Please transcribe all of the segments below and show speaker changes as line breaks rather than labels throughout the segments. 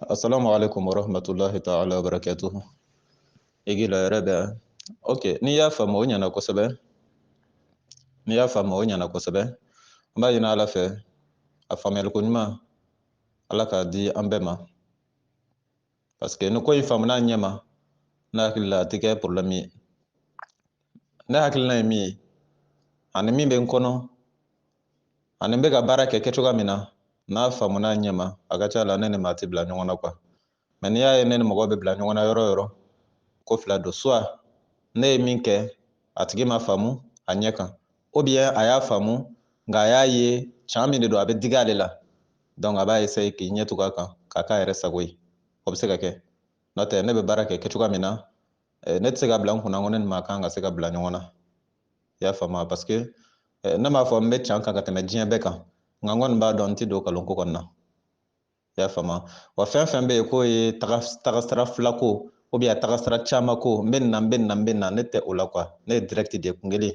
Assalamu alaikum wa rahmatullahi ta'ala wa barakatuhu. Igila rebe. Okay, ni ya faamu o ɲana kosɛbɛ. Ni y'a faamu o ɲana kosɛbɛ. An b'a ɲini Ala fɛ a faamuyaliko ɲuman Ala k'a di an bɛɛ ma. Parce que ni ko in faamuna ɲɛ ma, ne hakili la a tɛ kɛ problème ye. Ne hakilina ye min ye, ani min bɛ n kɔnɔ, ani n bɛ ka baara kɛ kɛcogoya min na, n'a faamuna ɲɛ ma, a ka ca la ne ni maa tɛ bila ɲɔgɔn na quoi. Mais n'i y'a ye ne ni mɔgɔ bɛ bila ɲɔgɔn na yɔrɔ o yɔrɔ, ko fila don. Soit ne ye min kɛ a tigi ma faamu a ɲɛ kan, ou bien a y'a faamu nka a y'a ye can min de don a bɛ digi ale la, donc a b'a essayer k'i ɲɛ tugun a kan k'a k'a yɛrɛ sago ye. O bɛ se ka kɛ. N'o tɛ ne bɛ baara kɛ kɛcogoya min na, ne tɛ se ka bila n kunna ko ne ni maa kan ka se ka bila ɲɔgɔn na. I y'a faamu parce que ne m'a fɔ n bɛ can kan ka tɛmɛ diɲɛ bɛɛ kan, nka n kɔni b'a dɔn n tɛ don kalonko kɔni na. I y'a faamu. Wa fɛn fɛn bɛ yen k'o ye tagasira fila ko ou bien tagasira caman ko, n bɛ nin na n bɛ nin na n bɛ nin na, ne tɛ o la quoi. Ne ye direct de kun kelen.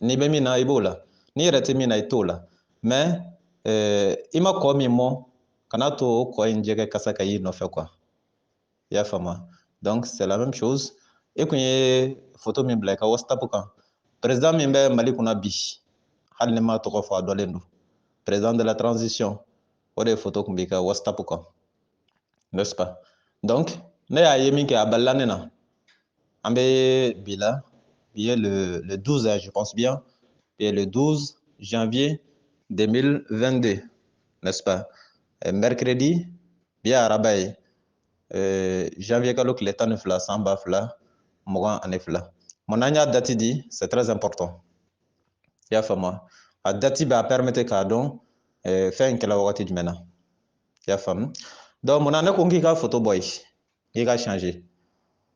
N'i bɛ min na i b'o la, n'i yɛrɛ tɛ min na i t'o la. Mais i ma kɔ min mɔ, kana to o kɔ in jɛgɛ kasa ka y'i nɔfɛ quoi. I y'a faamu. Donc c'est la même chose. E kun ye photo min bila i ka WhatsApp kan, président min bɛ Mali kunna bi, hali ni ma tɔgɔ fɔ a dɔlen don. Président de la transition, o de photo kun b'i ka WhatsApp kan, n'est-ce pas? Donc ne y'a ye min kɛ a balila ne na. An bɛ bi la, bi ye le 12, je pense bien, et le 12 janvier 2022, n'est-ce pas? Mercredi, bi ye araba ye, janvier kalo tile 12 san 2022. Mun n'an y'a date di, c'est très important. I y'a faamu. A date b'a permettre k'a dɔn fɛn in kɛla wagati jumɛn na. I y'a faamu. Donc mun na ne ko n k'i ka photo bɔ yen, i ka changer.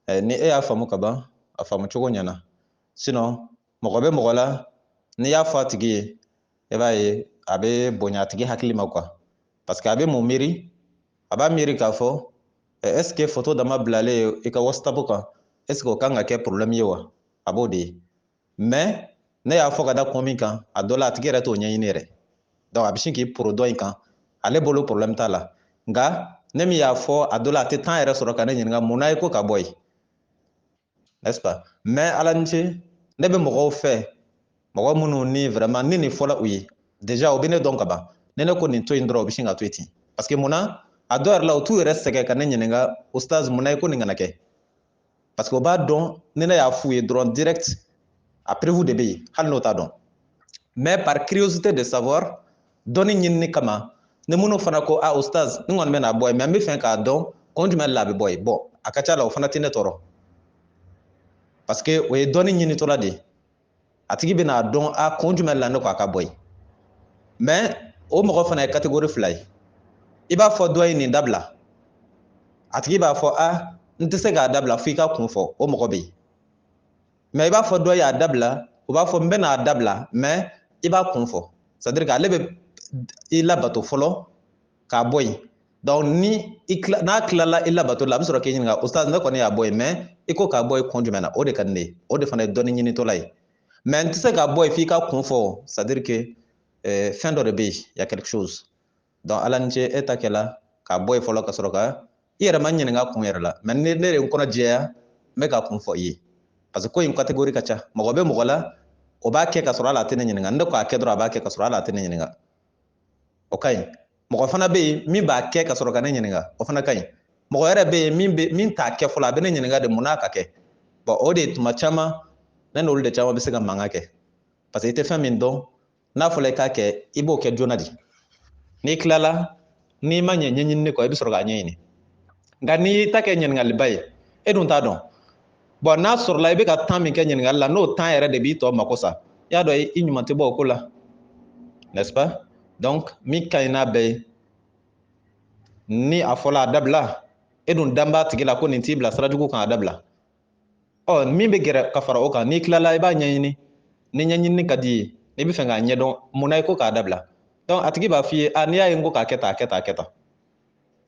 Ni e y'a faamu ka ban, a faamu cogo ɲɛna. Sinon mɔgɔ bɛ mɔgɔ la, n'i y'a fɔ a tigi ye, i b'a ye a bɛ bonya a tigi hakili ma quoi. Parce que a bɛ mun miiri, a b'a miiri k'a fɔ est ce que photo dama bilalen i ka WhatsApp kan, est ce que o kan ka kɛ problème ye wa? A b'o de ye. Mais ne y'a fɔ ka da kun min kan, a dɔ la a tigi yɛrɛ t'o ɲɛɲini yɛrɛ. Donc a bɛ sin k'i poro dɔ in kan, ale bolo problème t'a la. Nka ne min y'a fɔ a dɔ la a tɛ temps yɛrɛ sɔrɔ ka ne ɲininka mun na i ko ka bɔ yen, n'est-ce pas? Mais ala ni ce, ne bɛ mɔgɔw fɛ, mɔgɔ minnu ni vraiment ni nin fɔla u ye, déjà o bɛ ne dɔn ka ban. Ni ne ko nin to yen dɔrɔn o bɛ sin ka to yen ten. Parce que mun na a dɔw yɛrɛ la u t'u yɛrɛ sɛgɛn ka ne ɲininka ustaz mun na i ko nin kana kɛ? Parce que o b'a dɔn ni ne y'a f'u ye dɔrɔn direct a preuve de bɛ yen hali n'o t'a dɔn. Mais par curiosité de savoir, dɔnni ɲinini kama, ni minnu fana ko a ustaz n kɔni bɛ na bɔ yen mais n bɛ fɛ k'a dɔn kun jumɛn de la a bɛ bɔ yen. Bon a ka ca la o fana tɛ ne tɔɔrɔ. Parce que o ye dɔnni ɲinitɔla de ye. A tigi bɛ n'a dɔn a kun jumɛn de la ne ko a ka bɔ yen. Mais o mɔgɔ fana ye catégorie fila ye. I b'a fɔ dɔ ye nin dabila, a tigi b'a fɔ a n tɛ se k'a dabila f'i ka kun fɔ, o mɔgɔ bɛ yen. Mais i b'a fɔ dɔ ye a dabila, o b'a fɔ n bɛ n'a dabila mais i b'a kun fɔ. C'est à dire que ale bɛ i labato fɔlɔ k'a bɔ yen. Donc ni n'a tilala i labato la a bɛ sɔrɔ k'i ɲininka ustaz ne kɔni y'a bɔ yen mais i ko k'a bɔ yen kun jumɛn na, o de ka di ne ye. O de fana ye dɔnni ɲinitɔla ye. Mais n tɛ se k'a bɔ yen f'i ka kun fɔ, c'est à dire que fɛn dɔ de bɛ yen, il y a quelque chose. Donc ala ni ce e ta kɛla k'a bɔ yen fɔlɔ ka sɔrɔ ka i yɛrɛ ma ɲininka kun yɛrɛ la. Mais ne de ye n kɔnɔ jɛya n bɛ ka kun fɔ i ye. Parce que ko in catégorie ka ca. Mɔgɔ bɛ mɔgɔ la, o b'a kɛ ka sɔrɔ hali a tɛ ne ɲininka. Ne ko a kɛ dɔrɔn a b'a kɛ ka sɔrɔ hali a tɛ ne ɲininka. O ka ɲi. Mɔgɔ fana bɛ yen min b'a kɛ ka sɔrɔ ka ne ɲininka. O fana ka ɲi. Mɔgɔ yɛrɛ bɛ yen min t'a kɛ fɔlɔ a bɛ ne ɲininka de mun n'a ka kɛ. Bon o de tuma caman ne n'olu de caman bɛ se ka mankan kɛ. Parce que i tɛ fɛn min dɔn, n'a fɔla i k'a kɛ, i b'o kɛ joona de. N'i tilala, n'i ma ɲɛ ɲɛɲinini kɔ, i bɛ sɔrɔ k'a ɲɛɲini. Nka n'i y'i ta kɛ ɲininkaliba ye, e dun t'a dɔn. Bon n'a sɔrɔla i bɛ ka temps min kɛ ɲininkali la, n'o temps yɛrɛ de b'i tɔ mako sa, i y'a dɔn i ɲuman tɛ bɔ o ko la, n'est-ce pas? Donc min ka ɲi n'a bɛɛ ye, ni a fɔla a dabila, e dun dan b'a tigi la ko nin t'i bila sira jugu kan a dabila. Ɔ min bɛ gɛrɛ ka fara o kan, n'i tilala i b'a ɲɛɲini, ni ɲɛɲinini ka di i ye, n'i bɛ fɛ k'a ɲɛdɔn mun na i ko k'a dabila. Donc a tigi b'a f'i ye, n'i y'a ye n ko k'a kɛ tan, a kɛ tan, a kɛ tan,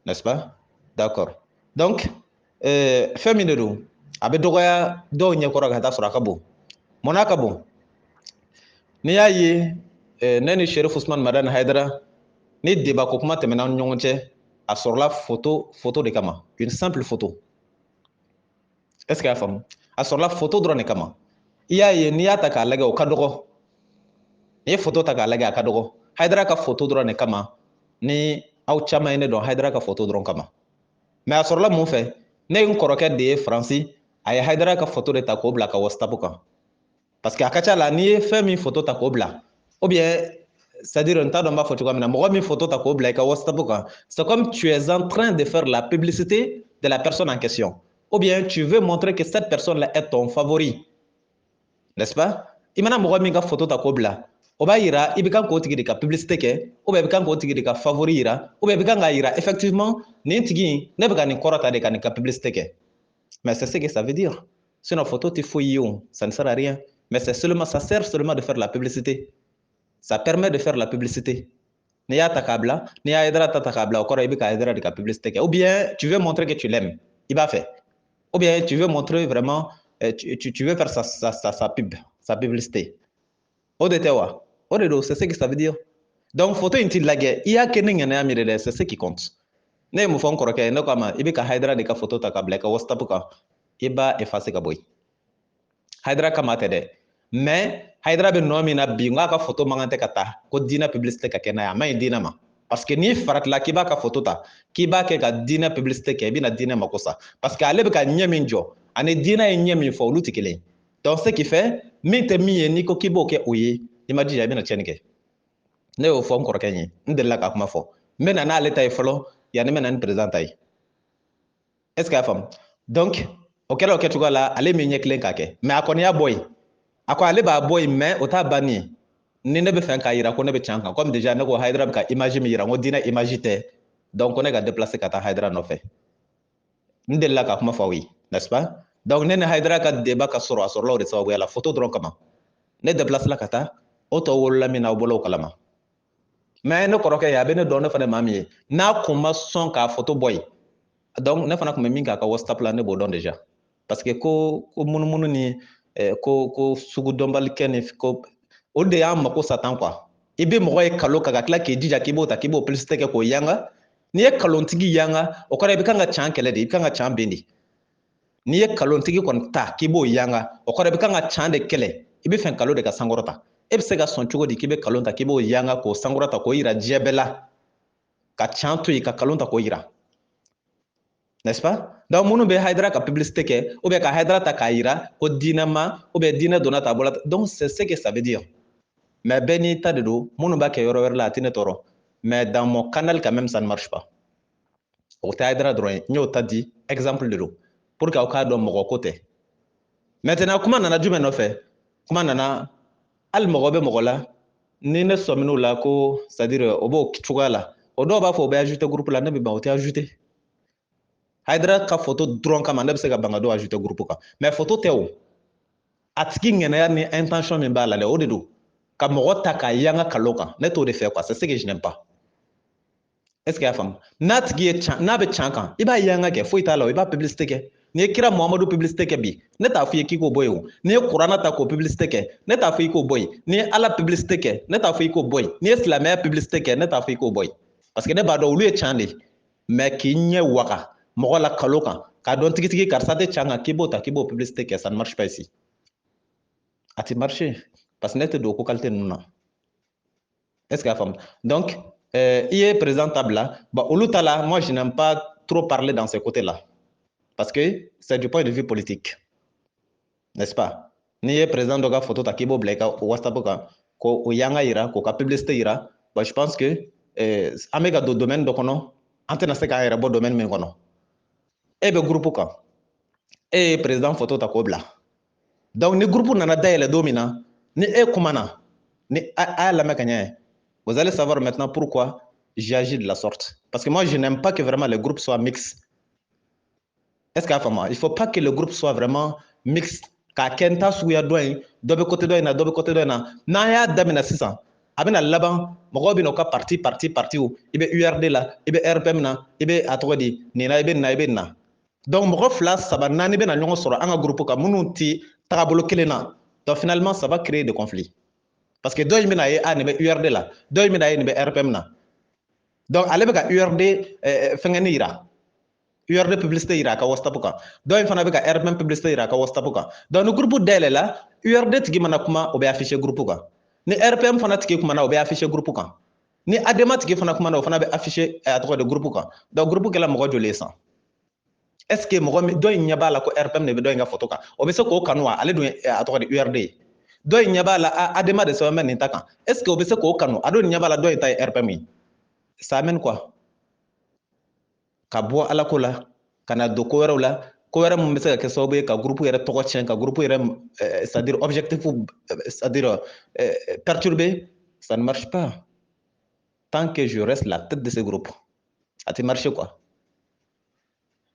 n'est-ce pas? D'accord. Donc fɛn min de don, a bɛ dɔgɔya dɔw ɲɛkɔrɔ ka taa sɔrɔ a ka bon. Mun n'a ka bon? N'i y'a ye ne ni Sherif Usman Madani Hayidara ni débat ko kuma tɛmɛna an ni ɲɔgɔn cɛ, a sɔrɔ la photo de kama, une simple photo. Est-ce qu'il y a femme? A sɔrɔ la photo dɔrɔn de kama. I y'a ye n'i y'a ta k'a lajɛ o ka dɔgɔ. N'i ye photo ta k'a lajɛ a ka dɔgɔ. Haidara ka photo dɔrɔn de kama ni aw caman ye ne dɔn Haidara ka photo dɔrɔn kama. Mais a sɔrɔ la mun fɛ? Ne n kɔrɔkɛ de ye Faransi, a ye Haidara ka photo de ta k'o bila ka WhatsApp kan. Parce que a ka ca la n'i ye fɛn min photo ta k'o bila, ou bien c'est-à-dire n t'a dɔn n b'a fɔ cogoya min na, mɔgɔ min photo ta k'o bila i ka WhatsApp kan, c'est comme tu es en train de faire la publicité de la personne en question. Ou bien tu veux montrer que cette personne-là est ton favori. N'est-ce pas? I mana mɔgɔ min ka photo ta k'o bila, o b'a yira i bɛ kan k'o tigi de ka publicité kɛ, ou bien i bɛ kan k'o tigi de ka favori yira, ou bien i bɛ kan k'a yira effectivement nin tigi ne bɛ ka nin kɔrɔta de ka nin ka publicité kɛ. Mais c'est ce que ça veut dire. Sinon photo tɛ foyi ye o, ça ne sert à rien. Mais c'est seulement, ça sert seulement de faire la publicité. Ça permet de faire la publicité. N'i y'a ta k'a bila, n'i y'a Haidara ta k'a bila, o kɔrɔ i bɛ ka Haidara de ka publicité kɛ. Ou bien tu veux montrer que tu l'aimes, i b'a fɛ. Ou bien tu veux montrer vraiment, tu veux faire sa pub, sa publicité. O de tɛ wa? O de don, c'est ce que ça veut dire. Donc photo in t'i lajɛ, i y'a kɛ ni ŋaniya min dɛ, c'est ce qui compte. Ne ye mun fɔ n kɔrɔkɛ ye, ne k'a ma i bɛ ka Haidara de ka photo ta k'a bila i ka WhatsApp kan, i b'a effacer ka bɔ yen. Haidara kama tɛ dɛ. Mais Haidara bɛ nɔ min na bi n k'a ka photo man kan tɛ ka ta ko diinɛ publicité ka kɛ n'a ye, a man ɲi diinɛ ma. Parce que n'i faratila k'i b'a ka photo ta, k'i b'a kɛ ka diinɛ publicité kɛ, i bɛna diinɛ mako sa. Parce que ale bɛ ka ɲɛ min jɔ, ani diinɛ ye ɲɛ min fɔ, olu tɛ kelen ye. Donc ce qui fait, min tɛ min ye n'i ko k'i b'o kɛ o ye, i ma jija i bɛna tiɲɛni kɛ. Ne y'o fɔ n kɔrɔkɛ ye, n delila ka kuma fɔ. N bɛ na n'ale ta ye fɔlɔ, yanni n bɛ na ni président ta ye. Est ce que y'a faamu? Donc o kɛra o kɛcogoya la, ale min ɲɛ kelen k'a kɛ. Mais a kɔni y'a bɔ yen. A ko ale b'a bɔ yen, mais o t'a bannen ye. Ni ne bɛ fɛ k'a yira ko ne bɛ tiɲɛ kan, comme déjà ne ko Haidara bɛ ka image min yira, n ko diinɛ image tɛ, donc ko ne ka déplacer ka taa Haidara nɔfɛ. N delila ka kuma fɔ aw ye, n'est-ce pas? Donc ne ni Haidara ka débat ka sɔrɔ, a sɔrɔla o de sababuya la, photo dɔrɔn kama. Ne déplacer la ka taa, o tɔ wolola min na aw bɔla o kalama. Mais ne kɔrɔkɛ ye, a bɛ ne dɔn ne fana maa min ye, n'a kun ma sɔn k'a photo bɔ yen, donc ne fana tun bɛ min k'a ka WhatsApp la ne b'o dɔn déjà. Parce que ko munumunu ni ko sugudɔnbali kɛ ni ko o de y'an mako sa tan quoi. I bɛ mɔgɔ ye kalo ka tila k'i jija k'i b'o ta k'i b'o publicité kɛ k'o yanga. N'i ye kalontigi yanga, o kɔrɔ i bɛ kan ka can kɛlɛ de, i bɛ kan ka can ben de. N'i ye kalontigi kɔni ta k'i b'o yanga, o kɔrɔ i bɛ kan ka can de kɛlɛ, i bɛ fɛ kalo de ka sankɔrɔta. E bɛ se ka sɔn cogo di k'i bɛ kalon ta k'i b'o yanga k'o sankɔrɔta k'o yira diɲɛ bɛɛ la, ka can to yen ka kalon ta k'o yira. N'est-ce pas? Donc minnu bɛ Haidara ka publicité kɛ, ou bien ka Haidara ta k'a yira ko diinɛ ma, ou bien diinɛ donna ta bɔla. Donc c'est ce que ça veut dire. Mais bɛɛ n'i ta de don, minnu b'a kɛ yɔrɔ wɛrɛ la a tɛ ne tɔɔrɔ. Mais dans mon canal quand même ça ne marche pas. O tɛ Haidara dɔrɔn ye, n y'o ta di exemple de don, pour que aw k'a dɔn mɔgɔ ko tɛ. Maintenant kuma nana jumɛn nɔfɛ? Kuma nana hali mɔgɔ bɛ mɔgɔ la, ni ne sɔmin'o la ko c'est à dire o b'o cogoya la, o dɔw b'a fɔ o bɛ ajouter groupe la, ne bɛ ban o tɛ ajouter. Haidara ka photo dɔrɔn kama ne bɛ se ka ban ka dɔ ajouter groupe kan, mais photo tɛ o. A tigi ŋɛnɛya ni intention min b'a la dɛ, o de don. Ka mɔgɔ ta k'a yanga kalo kan, ne t'o de fɛ quoi, c'est ce que je n'aime pas. Est ce que y'a faamu? N'a tigi ye n'a bɛ can kan, i b'a yanga kɛ, foyi t'a la, i b'a publicité kɛ. N'i ye kira Muhamadu publicité kɛ bi, ne t'a fɔ i ye k'i k'o bɔ yen o. N'i ye kuranɛ ta k'o publicité kɛ, ne t'a fɔ i k'o bɔ yen. N'i ye Ala publicité kɛ, ne t'a fɔ i k'o bɔ yen. N'i ye silamɛya publicité kɛ, ne t'a fɔ i k'o bɔ yen. Parce que ne b'a dɔn olu ye can de, mais k'i ɲɛ waga mɔgɔ la kalo kan, k'a dɔn tigitigi karisa tɛ can kan k'i b'o ta k'i b'o publicité kɛ, ça ne marche pas ici. A tɛ marché parce que ne tɛ don o ko qualité ninnu na. Est ce que y'a faamu? Donc i ye président ta bila, bon olu ta la, moi je n'aime pas trop parler dans ces côtés là parce que c'est du point de vue politique, n'est-ce pas? N'i ye président dɔ ka photo ta k'i b'o bila i ka WhatsApp kan k'o yanga yira k'o ka publicité yira, bon je pense que an bɛ ka don domaine dɔ kɔnɔ an tɛna se k'an yɛrɛ bɔ domaine min kɔnɔ. E bɛ groupe kan, e ye président photo ta k'o bila, donc ni groupe nana dayɛlɛ don min na, ni e kumana, ni a y'a lamɛn ka ɲɛ, vous allez savoir maintenant pourquoi j'agis de la sorte. Parce que moi, je n'aime pas que vraiment les groupes soient mixtes. Est-ce qu'il y a vraiment? Il ne faut pas que le groupe soit vraiment mixte. K'a kenta suguya dɔ in, dɔ bɛ côté dɔ in na, dɔ bɛ côté dɔ in na. N'an y'a daminɛ sisan, a bɛna laban, mɔgɔw bɛ n'u ka parti o, i bɛ URD la, i bɛ RPM na, i bɛ a tɔgɔ di, nin na, i bɛ nin na, i bɛ nin na. Donc mɔgɔ fila, saba, naani bɛna ɲɔgɔn sɔrɔ an ka groupe kan minnu tɛ tagabolo kelen na. Donc finalement, ça va créer des conflits. Parce que dɔ in bɛna ye a nin bɛ URD la, dɔ in bɛna ye nin bɛ RPM na. donc ale be ka URD fengeni ira URD publicité ira ka WhatsApp kan donc fana be ka RPM publicité ira ka WhatsApp kan donc no groupe dele la URD tigi mana kuma o be afficher groupe kan ni RPM fana tigi kuma na o be afficher groupe kan ni adema tigi fana kuma na o fana be afficher a tɔgɔ de groupe kan donc groupe kɛla mɔgɔ joli san est ce que mɔgɔ min dɔ in ɲɛ b'a la ko RPM de be dɔ in ka photo kan o be se k'o kanu wa ale dun a tɔgɔ de URD dɔ in ɲɛ b'a la adema de sɛbɛn bɛ nin ta kan est ce que o be se k'o kanu a dun ɲɛ b'a la dɔ in ta ye RPM ye ça amène quoi ka bɔ ala ko la ka na don ko wɛrɛw la ko wɛrɛ mun bɛ se ka kɛ sababu ye ka groupe yɛrɛ tɔgɔ tiɲɛ ka groupe yɛrɛ c'est à dire objectif c'est à dire perturber ça ne marche pas tant que je reste la tête de ce groupe a tɛ marcher quoi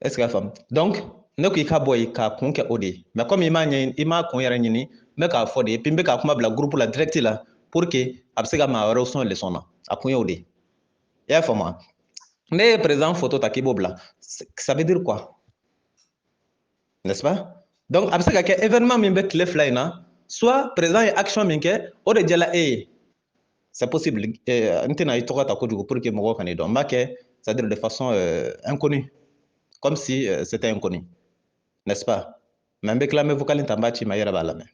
est ce que a faamu donc ne ko i ka bɔ yen ka kun kɛ o de ye mais comme i m'a ɲɛɲini i m'a kun yɛrɛ ɲini n bɛ k'a fɔ de et puis n bɛ k'a kuma bila groupe la direct la pour que a bɛ se ka maa wɛrɛw sɔn leçon na a kun ye o de ye i y'a faamu ne ye président photo ta k'i b'o bila ça veut dire quoi n'est-ce pas donc a bɛ se ka kɛ événement min bɛ tile fila in na soit président ye action min kɛ o de jɛla e ye c'est possible n tɛna i tɔgɔ ta kojugu pour que mɔgɔw kan'i dɔn n b'a kɛ c'est à dire de façon inconnue comme si c'était inconnu n'est-ce pas mais n bɛ tila n bɛ vocal ta n b'a ci ma i yɛrɛ b'a lamɛn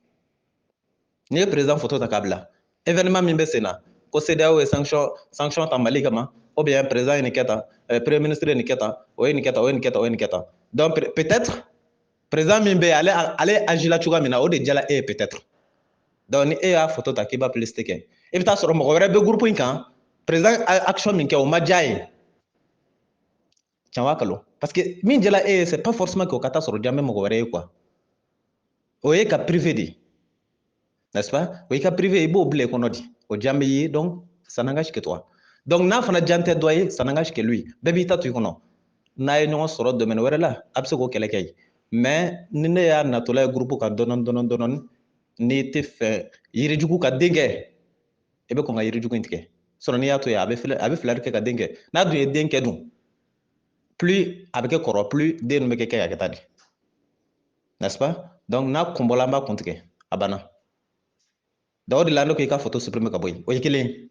n'i ye président photo ta k'a bila événement min bɛ sen na ko CEDEAO ye sanction ta Mali kama ou bien président ye nin kɛ tan premier ministre ye nin kɛ tan o ye nin kɛ tan o ye nin kɛ tan o ye nin kɛ tan donc peut-être président min bɛ yen ale agila cogoya min na o de jala e ye peut-être donc ni e y'a photo ta k'i b'a publicité kɛ i bɛ taa sɔrɔ mɔgɔ wɛrɛ bɛ groupe in kan président action min kɛ o ma diya ye tiɲɛ wa kalo parce que min jala e ye c'est pas forcément que o ka taa sɔrɔ diya bɛ mɔgɔ wɛrɛ ye quoi o ye ka privé de n'est-ce pas o y'i ka privé i b'o bila i kɔnɔ di o diya bɛ ye donc ça n'engage que toi donc n'a fana diya tɛ dɔ ye ça n'engage que lui bɛɛ b'i ta to i kɔnɔ n'a ye ɲɔgɔn sɔrɔ domaine wɛrɛ la a bɛ se k'o kɛlɛ kɛ ye mais ni ne y'a natɔla ye groupe kan dɔɔni n'i tɛ fɛ yirijugu ka den kɛ i bɛ kɔn ka yirijugu in tigɛ sinon n'i y'a to yen a bɛ filɛri kɛ ka den kɛ n'a dun ye den kɛ dun plus a bɛ kɛ kɔrɔ plus den ninnu bɛ kɛ ka taa di n'est-ce pas donc n'a kun bɔla an b'a kun tigɛ a banna donc o de la ne ko i ka photo supprimer ka bɔ yen o ye kelen ye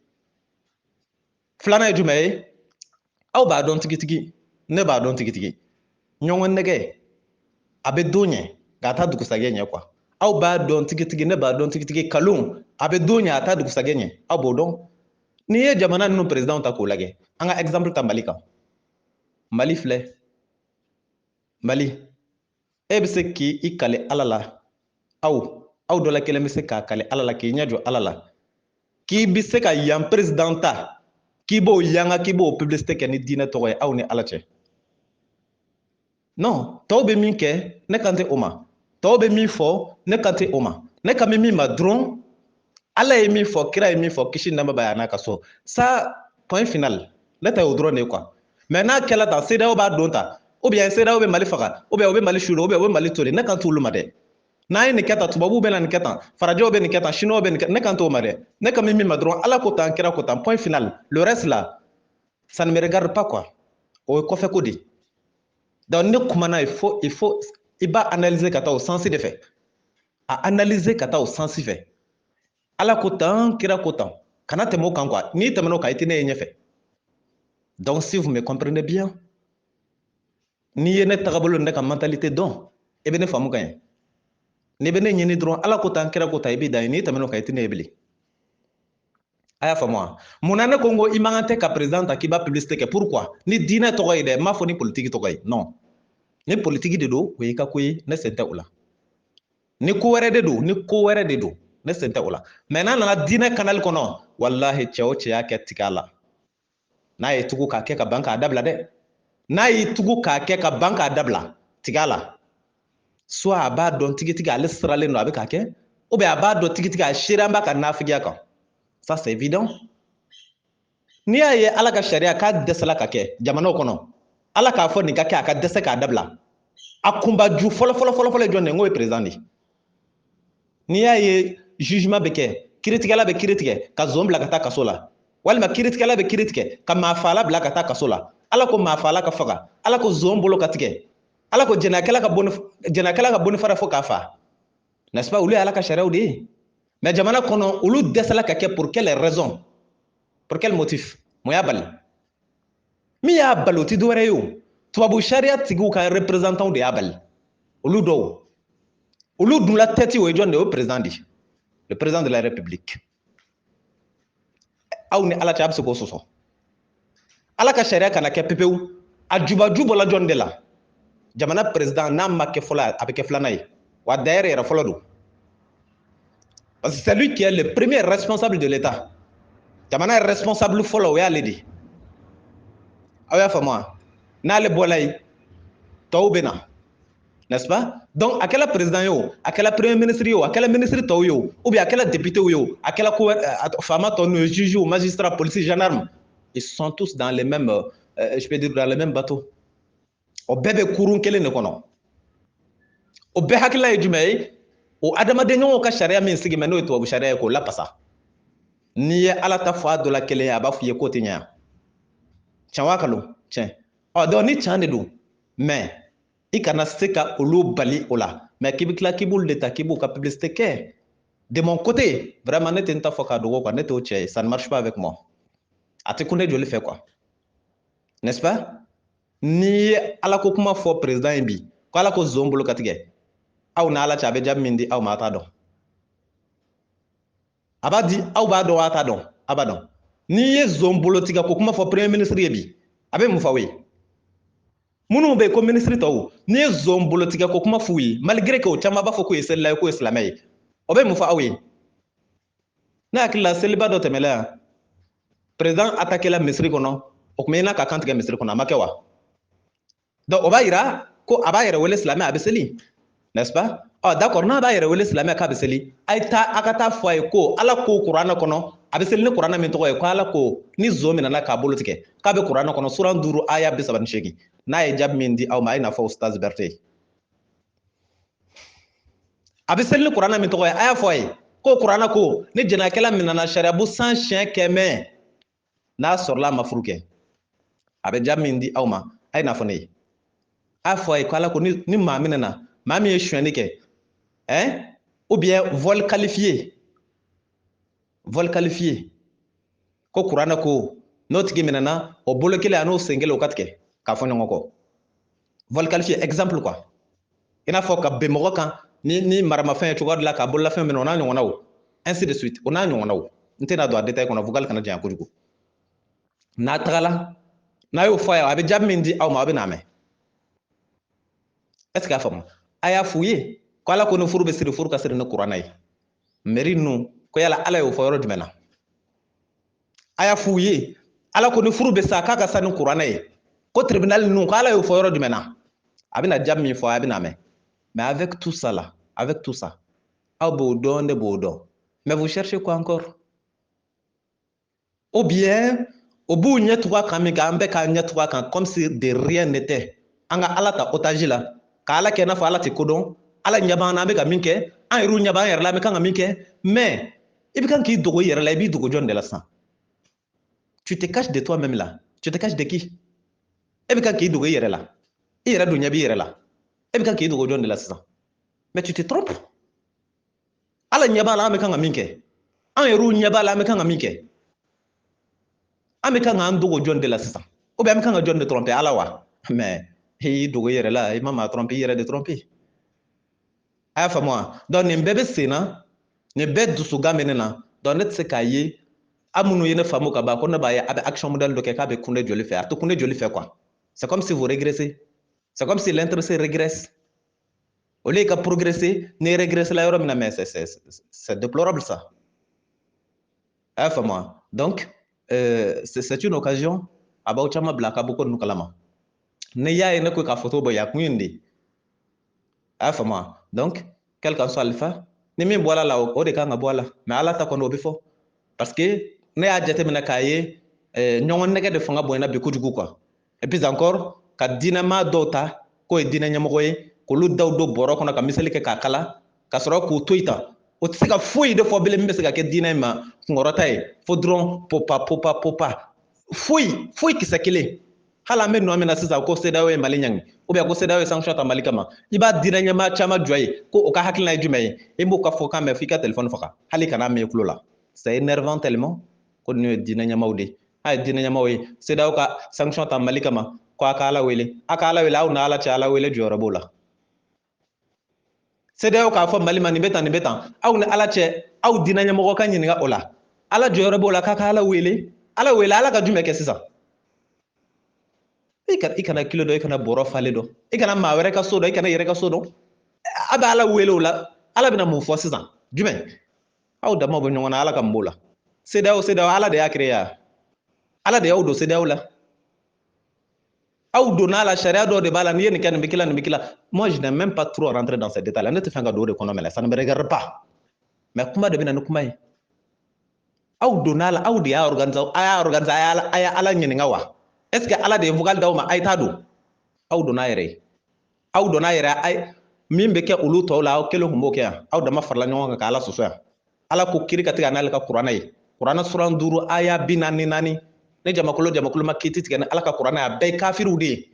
filanan ye jumɛn ye aw b'a dɔn tigitigi ne b'a dɔn tigitigi ɲɔgɔn nɛgɛ a bɛ don ɲɛ nka a t'a dugusajɛ ɲɛ quoi aw b'a dɔn tigitigi ne b'a dɔn tigitigi kalon a bɛ don ɲɛ a t'a dugusajɛ ɲɛ aw b'o dɔn n'i ye jamana ninnu président ta k'o lajɛ an ka exemple ta Mali kan Mali filɛ Mali e bɛ se k'i kale Ala la aw dɔ la kelen bɛ se k'a kale Ala la k'i ɲɛ jɔ Ala la k'i bɛ se ka yan président ta k'i b'o yanga k'i b'o publicité kɛ ni diinɛ tɔgɔ ye aw ni Ala cɛ non tɔw bɛ min kɛ ne kan tɛ o ma tɔw bɛ min fɔ ne kan tɛ o ma ne kan bɛ min ma dɔrɔn Ala ye min fɔ kira ye min fɔ kisi nɛɛma b'a n'a ka so ça point final ne ta ye o dɔrɔn de ye quoi mais n'a kɛla tan CEDEAO b'a don ta ou bien CEDEAO bɛ Mali faga ou bien o bɛ Mali suuli ou bien o bɛ Mali toli ne kan t'olu ma dɛ n'a ye nin kɛ tan tubabuw bɛ na nin kɛ tan farajɛw bɛ nin kɛ tan chinois bɛ nin kɛ ne kan t'o ma dɛ ne kan bɛ min ma dɔrɔn Ala ko tan kira ko tan point final le reste là ça ne me regarde pas quoi o ye kɔfɛ ko de ye donc ne kumana il faut i b'a analyser ka taa o sens de fɛ a analyser ka taa o sens fɛ Ala ko tan kira ko tan kana tɛmɛ o kan quoi n'i tɛmɛna o kan i tɛ ne ye ɲɛfɛ donc si vous me comprenez bien n'i ye ne tagabolo ne ka mentalité dɔn i bɛ ne faamu ka ɲɛ n'i bɛ ne ɲini dɔrɔn Ala ko tan kira ko tan i b'i da ye n'i tɛmɛna o kan i tɛ ne ye bilen a y'a faamu wa munna ne ko n ko i man kan tɛ ka président ta k'i b'a publicité kɛ pourquoi ni diinɛ tɔgɔ ye dɛ n m'a fɔ ni politique tɔgɔ ye non ni politique de don o y'i ka ko ye ne sen tɛ o la ni ko wɛrɛ de don ne sen tɛ o la mais n'a nana diinɛ canal kɔnɔ walahi cɛ o cɛ y'a kɛ tigɛ la n'a ye tugu k'a kɛ ka ban k'a dabila dɛ n'a y'i tugu k'a kɛ ka ban k'a dabila tigɛ la soit a b'a dɔn tigitigi ale siralen don a bɛ k'a kɛ ou bien a b'a dɔn tigitigi a seera an b'a ka nafigiya kan ça c'est évident n'i y'a ye Ala ka sariya k'a dɛsɛla ka kɛ jamanaw kɔnɔ Ala k'a fɔ nin ka kɛ a ka dɛsɛ k'a dabila a kunbaju fɔlɔ ye jɔn de ye n ko ye président de ye n'i y'a ye jugement bɛ kɛ kiiritigɛla bɛ kiiri tigɛ ka zon bila ka taa kaso la walima kiiritigɛla bɛ kiiri tigɛ ka maafala bila ka taa kaso la Ala ko maafala ka faga Ala ko zon bolo ka tigɛ Ala ko jɛnɛyakɛla ka bonifara fo k'a fa n'est-ce pas olu ye Ala ka sariyaw de ye mais jamana kɔnɔ olu dɛsɛla ka kɛ pour quelle raison pour quel motif mun y'a bali mi y'a bali o ti dɔwɛrɛ ye o tubabu sariya tigiw ka représentant de y'a bali olu dɔw olu dun la tête o ye jɔn de ye o président de le président de la république aw ni ala cɛ a bɛ se k'o sɔsɔ ala ka sariya kana kɛ pepewu a jubaju bɔla jɔn de la jamana président n'a ma kɛ fɔlɔ a bɛ kɛ filanan ye wa d'ailleurs yɛrɛ fɔlɔ don parce que c'est lui qui est le premier responsable de l'état jamana responsable fɔlɔ o y'ale de aw y'a faamu wa n'ale bɔla yen tɔw bɛ na n'est-ce pas donc a kɛla président ye o a kɛla premier ministre ye o a kɛla ministre tɔw ye o ou bien a kɛla député ye o a kɛla faama tɔw n'o ye juge ou magistrat policier gendarme ils sont tous dans les mêmes je peux dire dans les mêmes bateaux o bɛɛ bɛ kurun kelen de kɔnɔ o bɛɛ hakilila ye jumɛn ye o adamaden ɲɔgɔnw ka sariya min sigi mɛ n'o ye tubabu sariya ye k'o lapasa n'i ye ala ta fɔ a dɔ la kelen ye a b'a fɔ i ye k'o tɛ ɲɛ tiɲɛ wa kalon tiɲɛ donc ni tiɲɛ de don mais i kana se ka olu bali o la mais k'i bɛ tila k'i b'olu de ta k'i b'u ka publicité kɛ de mon côté vraiment ne tɛ n ta fɔ k'a dogo quoi ne t'o cɛ ye ça ne marche pas avec moi a tɛ kun ne joli fɛ quoi n'est-ce pas n'i ye ala ko kuma fɔ président ye bi ko ala ko zon bolo ka tigɛ aw ni ala cɛ a bɛ jaabi min di aw ma a t'a dɔn a b'a di aw b'a dɔn a t'a dɔn a b'a dɔn n'i ye zon bolo tigɛ ko kuma fɔ premier ministre ye bi a bɛ mun fɔ aw ye minnu bɛ yen ko ministre tɔw n'i ye zon bolo tigɛ ko kuma f'u ye malgré que o caman b'a fɔ k'o ye selila ye k'o ye silamɛ ye o bɛ mun fɔ aw ye ne hakili la seliba dɔ tɛmɛla yan président attaqué la misiri kɔnɔ o tun bɛ i n'a ka kan tigɛ misiri kɔnɔ a ma kɛ wa donc o b'a yira ko a b'a yɛrɛ wele silamɛ a bɛ seli n'est-ce pas d'accord n'a b'a yɛrɛ wele silamɛ k'a bɛ seli a ka taa fɔ a ye ko ala ko kuranɛ kɔnɔ a bɛ seli ni kuranɛ min tɔgɔ ye ko ala ko ni zon minɛna k'a bolo tigɛ k'a bɛ kuranɛ kɔnɔ sura 5 aya 38 n'a ye jaabi min di aw ma a ye n'a fɔ ustaz Berete a bɛ seli ni kuranɛ min tɔgɔ ye a y'a fɔ a ye ko kuranɛ ko ni jɛnɛkɛla minɛna sariyabu 100 n'a sɔrɔla a ma furu kɛ a bɛ jaabi min di aw ma a ye n'a fɔ ne ye a fɔ a ye ko ala ko ni maa minɛna maa min ye sonyɛni kɛ ou bien vol qualifié ko kuranɛ ko n'o tigi minɛna o bolo kelen a n'o sen kelen o ka tigɛ k'a fɔ ɲɔgɔn kɔ vol qualifié exemple quoi i n'a fɔ ka bɛn mɔgɔ kan ni maramafɛn ye cogoya dɔ la k'a bololafɛn minɛ o n'a ɲɔgɔnnaw ainsi de suite o n'a ɲɔgɔnnaw n tɛna don a détail kɔnɔ vocal kana janya kojugu n'a tagala n'a y'o fɔ a ye a bɛ jaabi min di aw ma a bɛ n'a mɛn est ce que a faamu a y'a f'u ye ko ala ko ni furu bɛ siri furu ka siri ni kuranɛ ye mairie ninnu ko yala ala y'o fɔ yɔrɔ jumɛn na a y'a f'u ye ala ko ni furu bɛ sa k'a ka sa ni kuranɛ ye ko tribunal ninnu ko ala y'o fɔ yɔrɔ jumɛn na a bɛna jaabi min fɔ a bɛna mɛn mais avec tout ça là avec tout ça aw b'o dɔn ne b'o dɔn mais vous cherchez quoi encore ou bien o b'u ɲɛ tugu a kan min kan an bɛ k'a ɲɛ tugu a kan comme si de rien n'était an ka ala ta otage la ka ala kɛ i n'a fɔ ala tɛ ko dɔn ala ɲɛ b'an na an bɛ ka min kɛ an yɛrɛw ɲɛ b'an yɛrɛ la an bɛ kan ka min kɛ mais i bɛ kan k'i dogo i yɛrɛ la i b'i dogo jɔn de la sisan tu te caches de toi-même là tu te caches de qui e bɛ kan k'i dogo i yɛrɛ la i yɛrɛ dun ɲɛ b'i yɛrɛ la e bɛ kan k'i dogo jɔn de la sisan mais tu te trompes ala ɲɛ b'a la an bɛ kan ka min kɛ an yɛrɛw ɲɛ b'a la an bɛ kan ka min kɛ an bɛ kan k'an dogo jɔn de la sisan ou bien an bɛ kan ka jɔn de tromper ala wa mais i y'i dogo i yɛrɛ la i ma maa tromper i yɛrɛ de tromper a y'a faamu wa donc nin bɛɛ bɛ sen na nin bɛɛ dusugan bɛ ne na donc ne tɛ se k'a ye a minnu ye ne faamu ka ban ko ne b'a ye a bɛ action modèle dɔ kɛ k'a bɛ kun ne joli fɛ a tɛ kun ne joli fɛ quoi c'est comme si vous régressez c'est comme si l'intéressé régresse au lieu ka progresser ne régresse la yɔrɔ min na mais c'est déplorable ça a y'a faamu wa donc c'est une occasion a b'aw caman bila a ka bɔ ko ninnu kalama ne y'a ye ne ko k'a fɔ t'o bɔ yen a kun ye nin de a y'a faamu wa donc quel qu'en soit alpha ni min bɔra la o de kan ka bɔ a la mais ala ta kɔni o bɛ fɔ parce que ne y'a jateminɛ k'a ye ɲɔgɔn nɛgɛ de fanga bonyana bi kojugu quoi et puis encore ka diinɛma dɔw ta k'o ye diinɛ ɲɛmɔgɔ ye k'olu daw don bɔrɔ kɔnɔ ka miseli kɛ k'a kala ka sɔrɔ k'o to yen tan o tɛ se ka foyi de fɔ bilen min bɛ se ka kɛ diinɛ in ma kunkɔrɔta ye fo dɔrɔn popa foyi kisɛ kelen hali an bɛ nɔ min na sisan ko CEDEAO ye Mali ɲangi ou bien ko CEDEAO ye sanction ta Mali kama i b'a diinɛ ɲɛmaa caman jɔ ye ko o ka hakilina ye jumɛn ye i b'o ka fɔ kan mɛn f'i ka téléphone faga hali kana mɛn i tulo la c'est énervant tellement ko ninnu ye diinɛ ɲɛmaaw de ay dina ɲɛmɔgɔ ye CEDEAO ka sanction ta Mali kama ko a ka Ala wele a ka Ala wele aw na Ala cɛ Ala wele jɔyɔrɔ b'o la CEDEAO k'a fɔ Mali ma nin bɛ tan nin bɛ tan aw ni Ala cɛ aw dina ɲɛmɔgɔ ka ɲininka o la Ala jɔyɔrɔ b'o la k'a ka Ala wele Ala ka jumɛn kɛ sisan i kana kilo dɔn i kana bɔrɔ falen dɔn i kana maa wɛrɛ ka so dɔn i kana yɛrɛ ka so dɔn a bɛ Ala wele o la Ala bɛna mun fɔ sisan jumɛn aw dama bɛ ɲɔgɔn na Ala ka mun b'o la CEDEAO Ala de y'a créé Ala de y'aw don CEDEAO la aw donna la charia dɔ de b'a la n'i ye nin kɛ nin bɛ k'i la nin bɛ k'i la moi je n'ai même pas trop rentré dans ces détails là ne tɛ fɛn ka don o de kɔnɔ mais ça ne me regarde pas mais kuma de bɛ na ni kuma ye aw donna la aw de y'a organiser a y'a Ala ɲininka wa est ce que Ala de ye vocal d'aw ma a ye t'a don aw donna a yɛrɛ ye aw donna a yɛrɛ min bɛ kɛ olu tɔw la aw kelen tun b'o kɛ yan aw dama farala ɲɔgɔn kan ka Ala sɔsɔ yan Ala ko kiri ka tigɛ n'ale ka kuranɛ ye kuranɛ sura 5 aya 44 ne jamakulu ma kiti tigɛ ni Ala ka kuranɛ a bɛɛ ye kafiriw de ye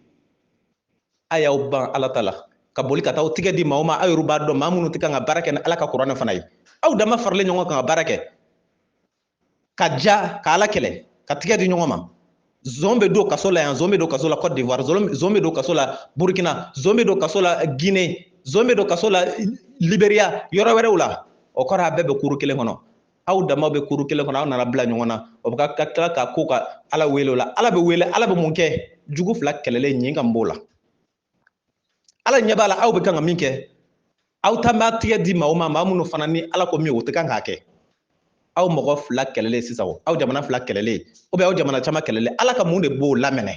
a y'aw ban Ala ta la ka boli ka taa aw tigɛ di maa o maa aw yɛrɛ b'a dɔn maa minnu tɛ kan ka baara kɛ ni Ala ka kuranɛ fana ye aw dama faralen ɲɔgɔn kan ka baara kɛ ka ja ka Ala kɛlɛ ka tigɛ di ɲɔgɔn ma zon bɛ don kaso la yan zon bɛ don kaso la Côte d'Ivoire zon bɛ don kaso la Burkina zon bɛ don kaso la Guinée zon bɛ don kaso la Libéria yɔrɔ wɛrɛw la o kɔrɔ a bɛɛ bɛ kuru kelen kɔnɔ aw dama bɛ kuru kelen kɔnɔ aw nana bila ɲɔgɔn na o bɛ ka tila ka ko ka Ala wele o la Ala bɛ wele Ala bɛ mun kɛ jugu fila kɛlɛlen ɲin kan b'o la Ala ɲɛ b'a la aw bɛ kan ka min kɛ aw ta b'a tigɛ di maa o maa minnu fana ni Ala ko min o tɛ kan k'a kɛ aw mɔgɔ fila kɛlɛlen sisan o aw jamana fila kɛlɛlen ou bien aw jamana caman kɛlɛlen Ala ka mun de b'o lamɛnɛ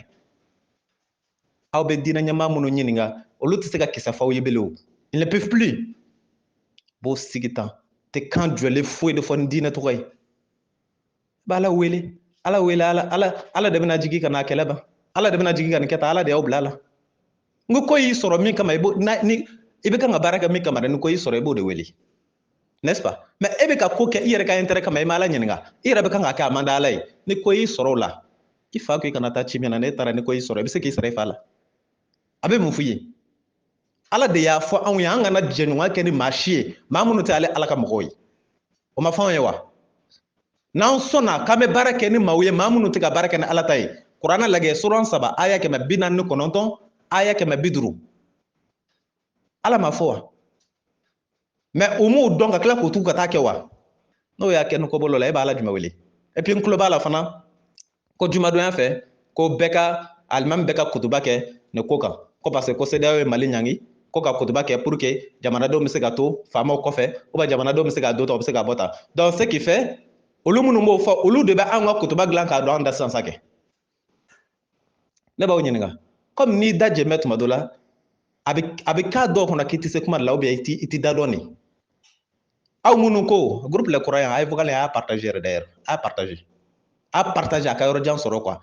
aw bɛ diinɛ ɲɛmaa minnu ɲininka olu tɛ se ka kisɛ f'aw ye bilen o ils ne peuvent plus b'o sigi tan tɛ kan jɔlen foyi de fɔ ni diinɛ tɔgɔ ye bɛ Ala wele Ala de bɛna jigin ka n'a kɛlɛ ban Ala de bɛna jigin ka nin kɛ tan Ala de y'aw bila a la n ko y'i sɔrɔ min kama i bɛ kan ka baara kɛ min kama dɛ ni ko y'i sɔrɔ i b'o de wele n'est-ce pas mais e bɛ ka ko kɛ i yɛrɛ ka intérêt kama i ma Ala ɲininka i yɛrɛ bɛ kan ka kɛ a man di Ala ye ni ko y'i sɔrɔ o la i fa ko i kana taa ci min na ne taara ni ko y'i sɔrɔ i bɛ se k'i sara i fa la a bɛ mun f'i ye Ala de y'a fɔ anw ye an kana jɛɲɔgɔn kɛ ni maa si ye maa minnu tɛ Ala ka mɔgɔw ye o ma fɔ anw ye wa n'an sɔnna k'an bɛ baara kɛ ni maaw ye maa minnu tɛ ka baara kɛ ni Ala ta ye kuranɛ lajɛ sura 3 aya 149 aya 150 Ala ma fɔ wa mais u m'u dɔn ka tila k'u tugu ka taa kɛ wa n'o y'a kɛ ni ko bolo la e b'a Ala jumɛn wele et puis n tulo b'a la fana ko jumadonya fɛ ko bɛɛ ka alimami bɛɛ ka kutuba kɛ nin ko kan ko parce que ko CEDEAO ye Mali ɲangi ko ka kutuba kɛ pour que jamanadenw bɛ se ka to faamaw kɔfɛ ou bien jamanadenw bɛ se ka don ta u bɛ se ka bɔ ta donc ce qui fait olu minnu b'o fɔ olu de bɛ anw ka kutuba dilan k'a don an da sisan sa kɛ ne b'aw ɲininka comme n'i da jɛmɛ tuma dɔ la a bɛ k'a dɔw kɔnɔ k'i tɛ se kuma de la ou bien i tɛ da dɔn nin aw minnu ko groupe les croyants a ye vocal a y'a partagé yɛrɛ d'ailleurs a partagé a ka yɔrɔ jan sɔrɔ quoi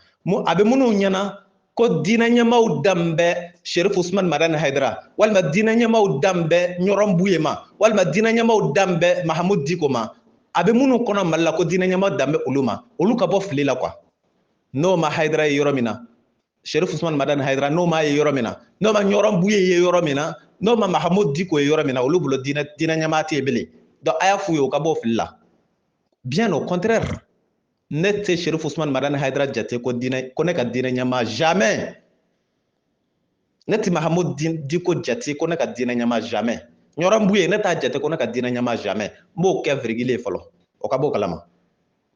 a bɛ minnu ɲɛna ko diinɛ ɲɛmaaw dan bɛ Cherif Usmane Madani Hayidara walima diinɛ ɲɛmaaw dan bɛ Ɲɔrɔn Buye ma walima diinɛ ɲɛmaaw dan bɛ Mahamudu Diko ma a bɛ minnu kɔnɔ Mali la ko diinɛ ɲɛmaaw dan bɛ olu ma olu ka bɔ fili la quoi n'o ma Hayidara ye yɔrɔ min na Cherif Usmane Madani Hayidara n'o ma ye yɔrɔ min na n'o ma Ɲɔrɔn Buye ye yɔrɔ min na n'o ma Mahamudu Diko ye yɔrɔ min na olu bolo diinɛ ɲɛmaa tɛ yen bilen donc a y'a f'u ye u ka bɔ fili la bien au contraire ne tɛ Cherif Usmane Madani Hayidara jate ko ne ka diinɛ ɲɛmaa jamais ne tɛ Mahamudu Diko jate ko ne ka diinɛ ɲɛmaa jamais Ɲɔrɔn Buye ne t'a jate ko ne ka diinɛ ɲɛmaa jamais n b'o kɛ virgule ye fɔlɔ o ka b'o kalama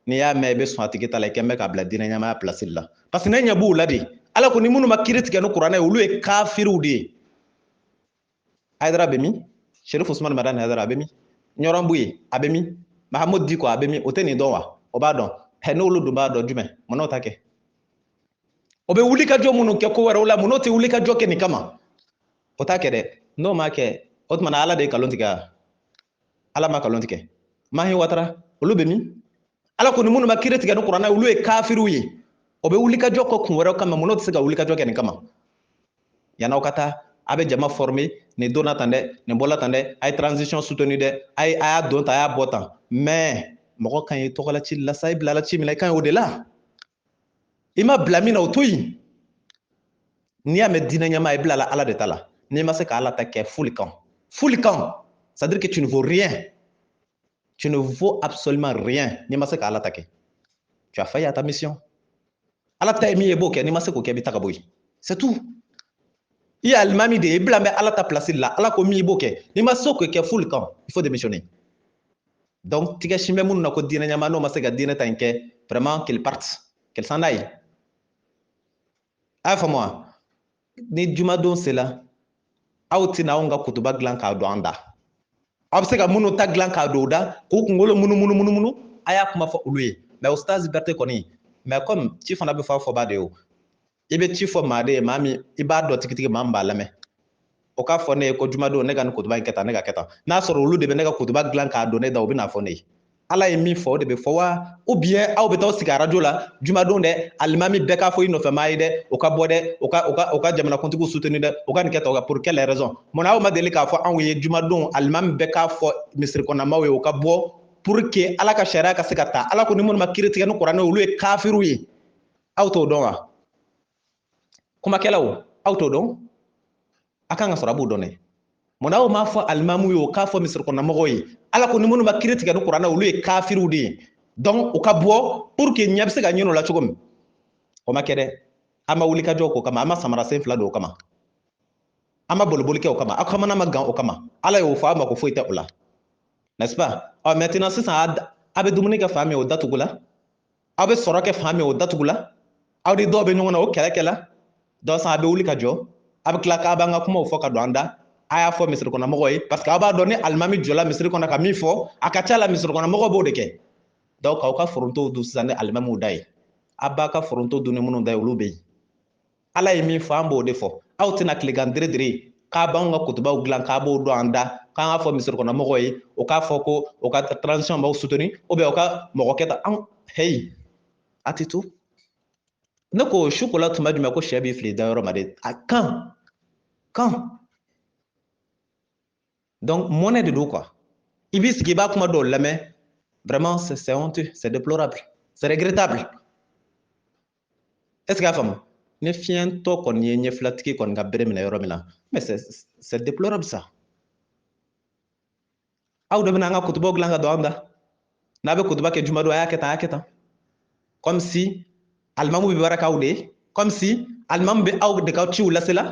n'i y'a mɛn i bɛ sɔn a tigi ta la i kɛn bɛ k'a bila diinɛ ɲɛmaaya place la parce que ne ɲɛ b'u la de Ala ko ni minnu ma kiiri tigɛ ni kuranɛ ye olu ye kafiriw de ye Hayidara bɛ min Cherif Usmane Madani Hayidara a bɛ min Ɲɔrɔn Buye a bɛ min Mahamudu Diko a bɛ min o tɛ nin dɔn wa o b'a dɔn n'olu dun b'a dɔn jumɛn mun'o ta kɛ o bɛ wuli ka jɔ minnu kɛ ko wɛrɛw la mun'o tɛ wuli ka jɔ kɛ nin kama o t'a kɛ dɛ n'o m'a kɛ o tuma na Ala de ye nkalon tigɛ wa Ala ma nkalon tigɛ Mahi Watara olu bɛ min Ala ko ni minnu ma kiiri tigɛ ni kuranɛ olu ye kafiriw ye o bɛ wuli ka jɔ kɔ kun wɛrɛw kama mun'o tɛ se ka wuli ka jɔ kɛ nin kama yan'aw ka taa a bɛ jama former nin donna tan dɛ nin bɔla tan dɛ a ye transition soutenu dɛ a y'a don tan a y'a bɔ tan mais mɔgɔ kan ye tɔgɔla ci la sa i bilala ci min na i kan ye o de la i ma bila min na o to yen n'i y'a mɛn diinɛ ɲɛmaa i bilala Ala de ta la n'i ma se ka Ala ta kɛ folikan c'est à dire que tu ne vaux rien tu ne vaux absolument rien n'i ma se ka Ala ta kɛ tu as failli à ta mission ala ta mi ebo ke ni ma se ko ke bi taka boy c'est tout il y a alimami de e blâme ala ta place là ala ko mi ebo ke ni ma so ko ke full camp il faut démissionner donc tiga shimbe mun na ko dina nyama no ma se ga dina tanke vraiment qu'il parte qu'elle s'en aille a fa moi ni juma don sela awti na onga kutuba glan ka do anda abse ga munu ta glan ka do da ko kungolo munu aya kuma fa uluye mais ustaz berte koni mais comme ci fana be fa fo ba de o ibe ci fo ma de mami iba do tikitiki mamba lame o ka fo ne ko juma do ne ga kutuba keta ne ga keta na soro ulu de be ne ga kutuba glan ka do ne da obi na fo ne ala ye min fɔ de be fɔ wa ou bien aw be taw sigi radio la juma don dɛ alimami bɛɛ k'a fɔ i nɔfɛ maa ye dɛ o ka bɔ dɛ o ka jamana kuntigiw soutenir dɛ o ka nin kɛ ta pour quelle raison mun aw ma deli k'a fɔ anw ye juma don alimami bɛɛ k'a fɔ misiri kɔnɔmaw ye o ka bɔ pour que ala ka sariya ka se ka ta ala ko ni minnu ma kiiri tigɛ ni kuranɛ olu ye kafiru ye aw t'o dɔn wa kumakɛlaw aw t'o dɔn a kan ka sɔrɔ a b'o dɔn dɛ mun aw m'a fɔ alimamu ye o k'a fɔ misiri kɔnɔmɔgɔw ye ala ko ni minnu ma kiiri tigɛ ni kuranɛ olu ye kafiru de ye donc o ka bɔ pour que ɲɛ bɛ se ka ɲin'o la cogo min o ma kɛ dɛ an ma wuli ka jɔ k'o kama an ma samara sen fila don o kama an ma boliboli kɛ o kama aw kamana ma gan o kama ala y'o fɔ a ma ko foyi tɛ o la n'est-ce pas ɔ maintenant sisan a bɛ dumuni kɛ fan min o datugu la aw bɛ sɔrɔ kɛ fan min o datugu la aw ni dɔw bɛ ɲɔgɔn na o kɛlɛ kɛla donc sisan a bɛ wuli ka jɔ a bɛ tila k'a b'an ka kumaw fɔ ka don an da a y'a fɔ misiri kɔnɔmɔgɔw ye parce que aw b'a dɔn ni alimami jɔla misiri kɔnɔ ka min fɔ a ka ca la misiri kɔnɔmɔgɔw b'o de kɛ donc aw ka foronto dun sisan ni alimamiw da ye a b'a ka foronto dun ni minnu da ye olu bɛ yen ala ye min fɔ an b'o de fɔ aw tɛna tilegan dere k'a b'anw ka kutubaw dilan k'a b'o dɔn an da k'an k'a fɔ misiri kɔnɔmɔgɔw ye o k'a fɔ ko o ka transition b'aw soutenir ou bien o ka mɔgɔ kɛ ta an heyi a tɛ to ne ko su kola tuma jumɛn ko sɛ b'i fili dayɔrɔ ma de a kan donc mɔnɛ de don quoi i b'i sigi i b'a kuma dɔw lamɛn vraiment c'est honteux c'est déplorable c'est regrettable est ce que a faamu ni fiɲɛtɔ kɔni ye ɲɛfilatigi kɔni ka bere minɛ yɔrɔ min na mais c'est déplorable ça aw de bɛna an ka kutubaw dilan ka don an da n'a bɛ kutuba kɛ juma don a y'a kɛ tan comme si alimamu bɛ baara k'aw de ye comme si alimamu bɛ aw de ka ciw lasela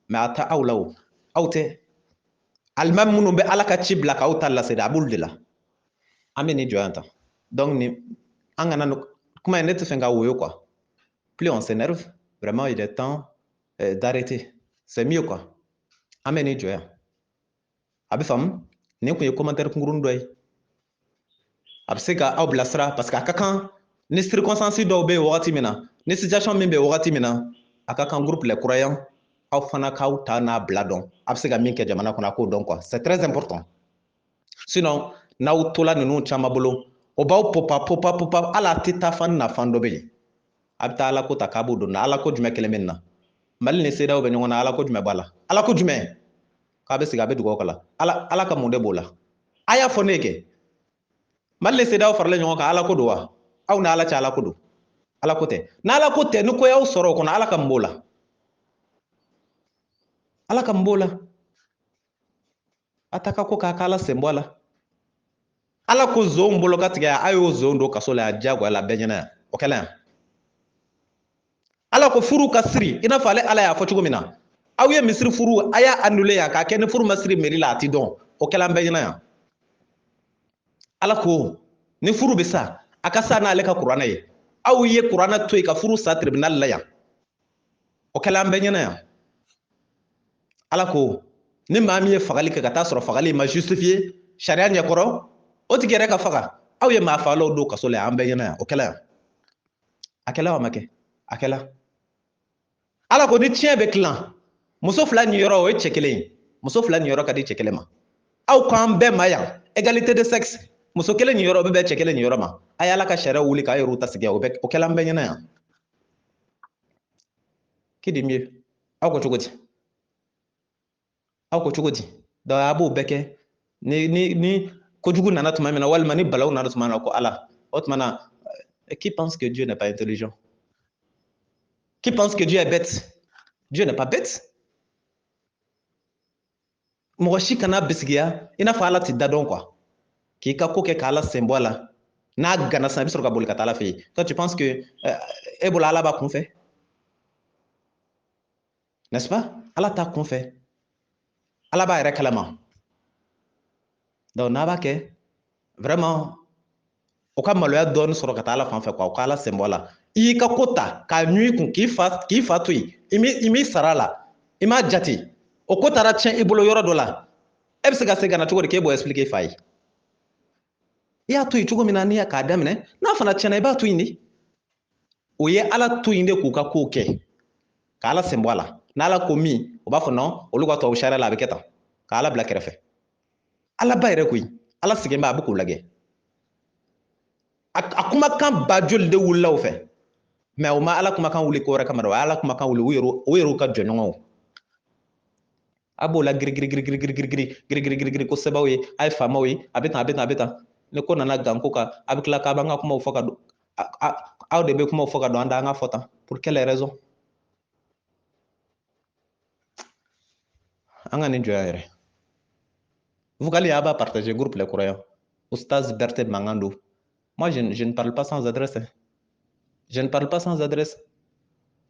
mais a tɛ aw la o aw tɛ alimami minnu bɛ ala ka ci bila k'aw ta lase de a b'olu de la an bɛ nin jɔ yan tan donc ni an kana kuma in ne tɛ fɛ ka woyo quoi plus on s'énerve vraiment il est temps d'arrêter c'est mieux quoi an bɛ nin jɔ yan a bɛ faamu nin kun ye commentaire kunkurunin dɔ ye a bɛ se ka aw bilasira parce que a ka kan ni circonstance dɔw bɛ yen wagati min na ni situation min bɛ yen wagati min na a ka kan groupe les croyants aw fana k'aw ta n'a bila dɔn a bɛ se ka min kɛ jamana kɔnɔ a k'o dɔn quoi c'est très important sinon n'aw tola ninnu caman bolo o b'aw popa hali a tɛ taa fan na fan dɔ bɛ yen a bɛ taa ala ko ta k'a b'o dɔn na ala ko jumɛn kelen bɛ nin na mali ni seedaw bɛ ɲɔgɔn na ala ko jumɛn b'a la ala ko jumɛn k'a bɛ sigi a bɛ dugawu kala ala ka mun de b'o la a y'a fɔ ne ye kɛ mali ni seedaw faralen ɲɔgɔn kan ala ko don wa aw ni ala cɛ ala ko don ala ko tɛ n'ala ko tɛ ni ko y'aw sɔrɔ o kɔnɔ ala ka mun b'o la ala ka mun b'o la a ta ka ko k'a k'ala sen bɔ a la ala ko zonw bolo ka tigɛ a y'o zon don kaso la a diyagoya la bɛɛ ɲɛna yan o kɛla yan ala ko furu ka siri i n'a fɔ ale ala y'a fɔ cogo min na aw ye misiri furu a y'a annulé yan k'a kɛ ni furu ma siri mairie la a ti dɔn o kɛla an bɛɛ ɲɛna yan ala ko ni furu bɛ sa a ka sa n'ale ka kuranɛ ye aw ye kuranɛ to yen ka furu sa tribunal la yan o kɛla an bɛɛ ɲɛna yan ala ko ni maa min ye fagali kɛ ka taa sɔrɔ fagali ma justifié sariya ɲɛkɔrɔ o tigi yɛrɛ ka faga aw ye maa fagalaw don kaso la yan an bɛɛ ɲɛna yan o kɛla yan a kɛla wa ma kɛ a kɛla ala ko ni tiɲɛ bɛ tilan muso fila ni yɔrɔ o ye cɛ kelen ye muso fila ni yɔrɔ ka di cɛ kelen ma aw k'an bɛɛ ma yan égalité de sexe muso kelen ni yɔrɔ o bɛ bɛn cɛ kelen ni yɔrɔ ma a ye ala ka sariya wuli k'a yɛrɛw ta sigi o kɛla an bɛɛ ɲɛna yan qui dit mieux aw ko cogo di aw ko cogo di donc a b'o bɛɛ kɛ ni kojugu nana tuma min na walima ni balawu nana tuma min na ko ala o tuma na qui pense que Dieu n'est pas intelligent qui pense que Dieu est bête Dieu n'est pas bête mɔgɔ si kana bisigiya i n'a fɔ ala tɛ da dɔn quoi k'i ka ko kɛ k'ala sen bɔ a la n'a gana san bi sɔrɔ ka boli ka taa ala fɛ. Toi tu penses que e bolo ala b'a kun fɛ, n'est-ce pas? Ala t'a kun fɛ, ala b'a yɛrɛ kalama. Donc n'a b'a kɛ vraiment o ka maloya dɔɔni sɔrɔ ka taa ala fan fɛ quoi, o ka ala sen bɔ a la. I y'i ka ko ta k'a ɲun i kun k'i fa to yen, i m'i sara a la, i m'a jate, o ko taara tiɲɛ i bolo yɔrɔ dɔ la, e bɛ se ka segin ka na cogo di k'e b'o expliquer i fa ye? I y'a to yen cogo min na n'i y'a k'a daminɛ, n'a fana tiɲɛna i b'a to yen de. O ye ala to yen de k'u ka kow kɛ, ka ala sen bɔ a la. N'ala ko min, o b'a fɔ non, olu ka tubabu sariya la a bɛ kɛ tan, ka ala bila kɛrɛfɛ. Ala ba yɛrɛ koyi, ala sigilen bɛ a bɛ k'o lajɛ. A kumakan ba joli de wulila o fɛ, mais o ma ala kumakan wuli ko wɛrɛ kama dɛ, o ye ala kumakan wuli o yɛrɛw ka jɔɲɔgɔnw. A b'o la girigiri ko sɛbɛw ye, a ye faamaw ye, a bɛ tan a bɛ tan a bɛ tan. Ni ko nana gan ko kan, a bɛ tila k'a b'an ka kumaw fɔ ka don, aw de bɛ kumaw fɔ ka don an da an ka fɔ tan, pour quelle raison? An ka nin jɔya yɛrɛ. Vocali a b'a partager groupe les croyants. Oustaz Berthe Mangando. Moi, je ne parle pas sans adresse. Je ne parle pas sans adresse.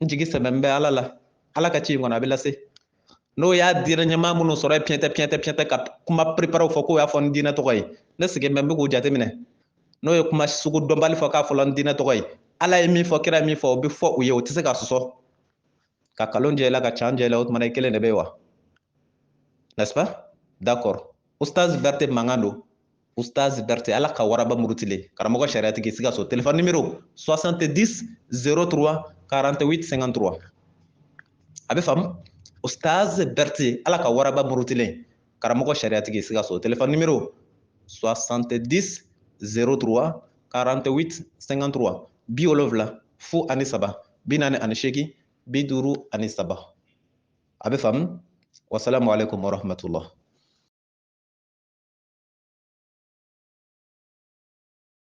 Njigi sɛbɛn bɛ ala la, ala ka ci in kɔnɔ a bɛ lase. N'o y'a dira ɲɛmaa minnu sɔrɔ ye piyɛntɛ ka kuma préparé fɔ k'o y'a fɔ n diinɛ tɔgɔ ye, ne sigilen bɛ n bɛ k'o jateminɛ. N'o ye kuma sugu dɔnbali fɔ k'a fɔla n diinɛ tɔgɔ ye, ala ye min fɔ kira ye min fɔ o bɛ fɔ u ye o tɛ se ka sɔsɔ. Ka kalon jɛ i la ka can jɛ i la o tumana i kelen de bɛ yen wa? N'est-ce pas? D'accord. Oustaz Berthe Mangando. Oustaz Berthe, ala ka waraba murutile. Karamɔgɔ sariatigi Sikaso. Téléphone numéro 70 03 48 53. A bɛ faamu? Oustaz Berthe, ala ka waraba murutile. Karamɔgɔ sariatigi Sikaso. Téléphone numéro 70 03 48 53. 70 fu ani saba 48 53. A bɛ faamu? Wassalamu alaikum wa rahmatullah.